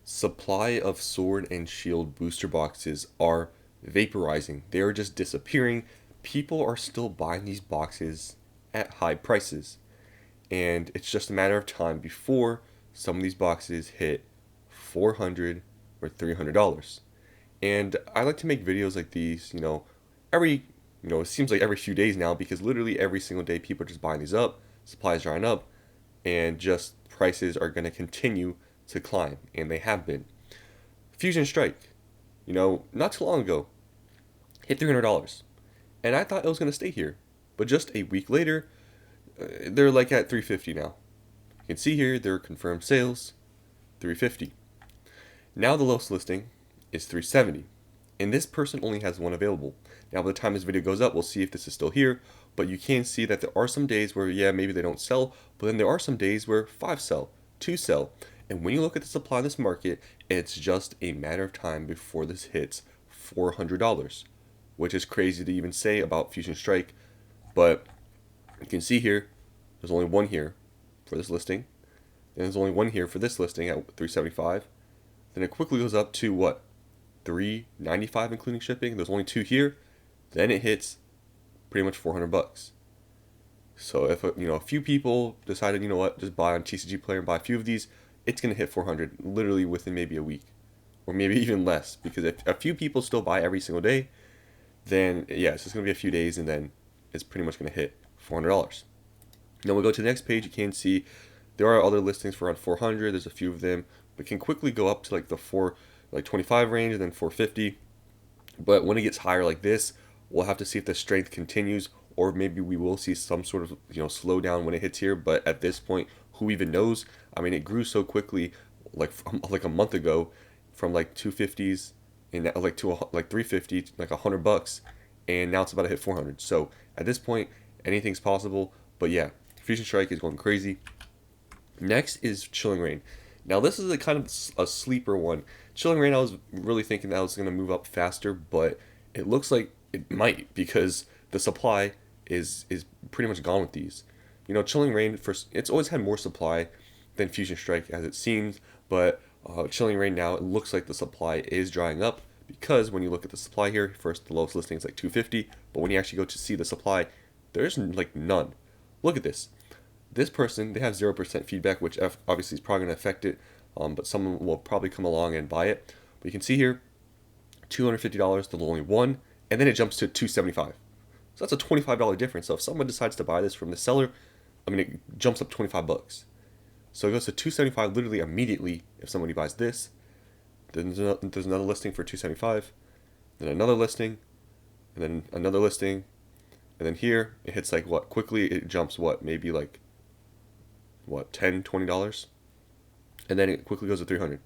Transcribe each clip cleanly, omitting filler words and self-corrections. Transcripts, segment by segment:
Supply of Sword and Shield booster boxes are vaporizing. They are just disappearing. People are still buying these boxes at high prices. And it's just a matter of time before some of these boxes hit $400 or $300. And I like to make videos like these, every, it seems like every few days now because literally every single day people are just buying these up, supply is drying up, and just prices are going to continue to climb, and they have been. Fusion Strike, not too long ago, hit $300, and I thought it was going to stay here, but just a week later, they're like at 350 now. You can see here their confirmed sales, 350. Now the lowest listing is 370, and this person only has one available. Now by the time this video goes up, we'll see if this is still here, but you can see that there are some days where, yeah, maybe they don't sell, but then there are some days where 5 sell, 2 sell, and when you look at the supply in this market, it's just a matter of time before this hits $400, which is crazy to even say about Fusion Strike, but you can see here, there's only one here for this listing, and there's only one here for this listing at 375. Then it quickly goes up to what? 395 including shipping. There's only 2 here. Then it hits pretty much $400. So if a few people decided, just buy on TCG Player and buy a few of these, it's gonna hit 400 literally within maybe a week, or maybe even less. Because if a few people still buy every single day, then yeah, it's just gonna be a few days, and then it's pretty much gonna hit $400. Now we'll go to the next page. You can see there are other listings for around 400. There's a few of them, but can quickly go up to like the 425 range, and then 450. But when it gets higher like this, we'll have to see if the strength continues, or maybe we will see some sort of slowdown when it hits here. But at this point, who even knows? I mean, it grew so quickly, like a month ago, from like 250s and like to like 350, like $100, and now it's about to hit 400. So at this point, anything's possible. But yeah, Fusion Strike is going crazy. Next is Chilling Reign. Now this is a kind of a sleeper one. Chilling Reign, I was really thinking that was going to move up faster, but it looks like it might, because the supply is pretty much gone with these. Chilling Reign, first, it's always had more supply than Fusion Strike as it seems, but Chilling Reign now, it looks like the supply is drying up, because when you look at the supply here, first the lowest listing is like 250, but when you actually go to see the supply, there's like none. Look at this. This person, they have 0% feedback, which obviously is probably going to affect it, but someone will probably come along and buy it. But you can see here, $250, the only one, and then it jumps to $275. So that's a $25 difference. So if someone decides to buy this from the seller, it jumps up $25. So it goes to $275 literally immediately if somebody buys this. Then there's another listing for $275, then another listing, and then another listing, and then here it hits like what? Quickly it jumps what? Maybe like what? $10, $20, and then it quickly goes to 300.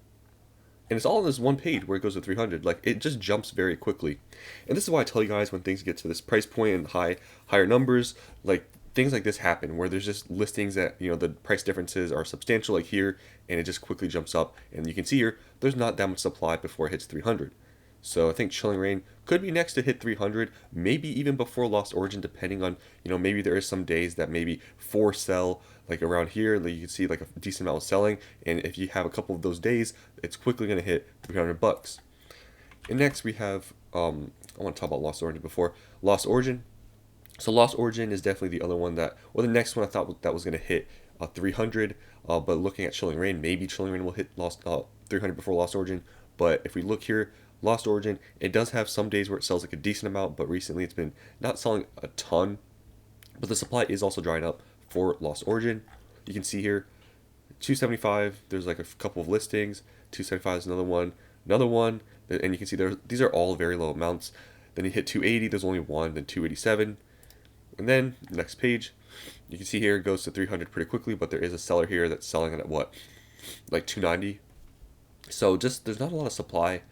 And it's all on this one page where it goes to 300. Like, it just jumps very quickly. And this is why I tell you guys, when things get to this price point and higher numbers, like things like this happen where there's just listings that the price differences are substantial, like here, and it just quickly jumps up. And you can see here there's not that much supply before it hits 300. So I think Chilling Reign could be next to hit 300, maybe even before Lost Origin, depending on, maybe there is some days that maybe 4 sell, like around here, like you can see like a decent amount of selling, and if you have a couple of those days, it's quickly going to hit $300. And next we have, I want to talk about Lost Origin before. Lost Origin. So Lost Origin is definitely the other one the next one I thought that was going to hit 300, but looking at Chilling Reign, maybe Chilling Reign will hit 300 before Lost Origin, but if we look here, Lost Origin, it does have some days where it sells like a decent amount, but recently it's been not selling a ton. But the supply is also drying up for Lost Origin. You can see here, 275, there's like a couple of listings. 275 is another one, and you can see these are all very low amounts. Then you hit 280, there's only one, then 287. And then, next page, you can see here it goes to 300 pretty quickly, but there is a seller here that's selling it at what? Like 290. So just, there's not a lot of supply.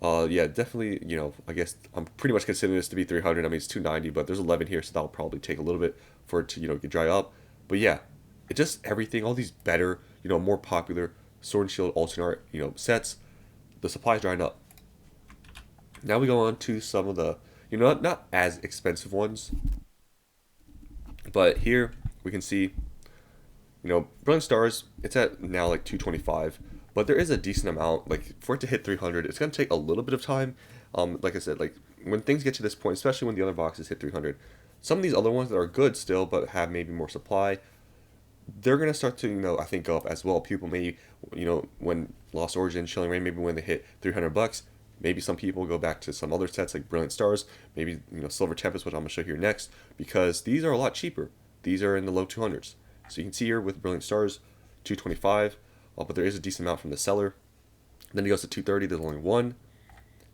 Yeah, definitely, I guess I'm pretty much considering this to be 300. It's 290, but there's 11 here, so that'll probably take a little bit for it to, get dry up. But yeah, it just, everything, all these better, more popular Sword and Shield alternate art, sets, the supply's drying up. Now we go on to some of the, not as expensive ones, but here we can see, Brilliant Stars, it's at now like 225, but there is a decent amount. Like for it to hit 300, it's gonna take a little bit of time. Like I said, like when things get to this point, especially when the other boxes hit 300, some of these other ones that are good still, but have maybe more supply, they're gonna start to I think go up as well. People may when Lost Origin, Chilling Reign, maybe when they hit $300, maybe some people go back to some other sets like Brilliant Stars, maybe Silver Tempest, which I'm gonna show here next, because these are a lot cheaper. These are in the low 200s. So you can see here with Brilliant Stars, 225, but there is a decent amount from the seller. Then it goes to 230. There's only one.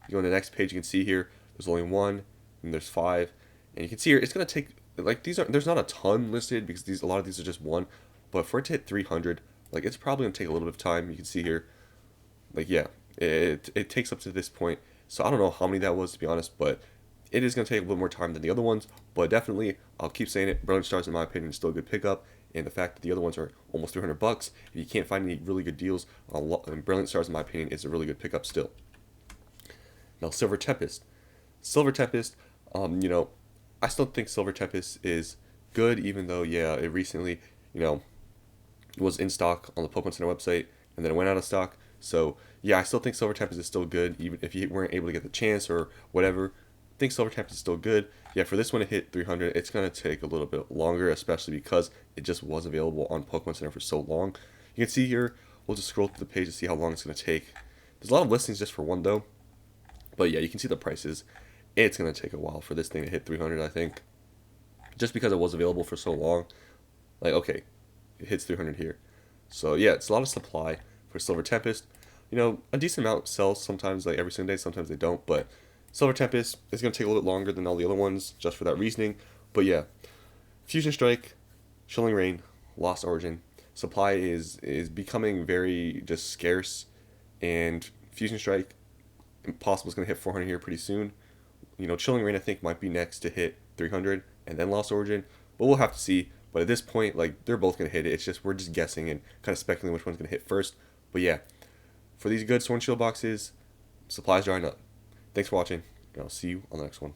You go on the next page, you can see here there's only one, and there's five, and you can see here it's gonna take like there's not a ton listed because a lot of these are just one, but for it to hit 300, like it's probably gonna take a little bit of time. You can see here, like yeah, it takes up to this point. So I don't know how many that was, to be honest, but it is gonna take a little more time than the other ones. But definitely, I'll keep saying it. Brilliant Stars, in my opinion, is still a good pickup. And the fact that the other ones are almost $300, if you can't find any really good deals on Brilliant Stars, in my opinion, is a really good pickup still. Now, Silver Tempest. Silver Tempest, I still think Silver Tempest is good, even though, yeah, it recently, was in stock on the Pokemon Center website, and then it went out of stock. So, yeah, I still think Silver Tempest is still good, even if you weren't able to get the chance or whatever. I think Silver Tempest is still good. Yeah, for this one to hit 300, it's going to take a little bit longer, especially because it just was available on Pokemon Center for so long. You can see here, we'll just scroll through the page to see how long it's going to take. There's a lot of listings just for one, though. But yeah, you can see the prices. It's going to take a while for this thing to hit 300, I think. Just because it was available for so long. Like, okay, it hits 300 here. So yeah, it's a lot of supply for Silver Tempest. A decent amount sells sometimes, like every single day, sometimes they don't. But Silver Tempest is going to take a little bit longer than all the other ones, just for that reasoning. But yeah, Fusion Strike, Chilling Reign, Lost Origin. Supply is becoming very just scarce. And Fusion Strike, impossible, is going to hit 400 here pretty soon. Chilling Reign, I think, might be next to hit 300, and then Lost Origin. But we'll have to see. But at this point, like, they're both going to hit it. It's just we're just guessing and kind of speculating which one's going to hit first. But yeah, for these good Sword and Shield boxes, supplies drying up. Thanks for watching, and I'll see you on the next one.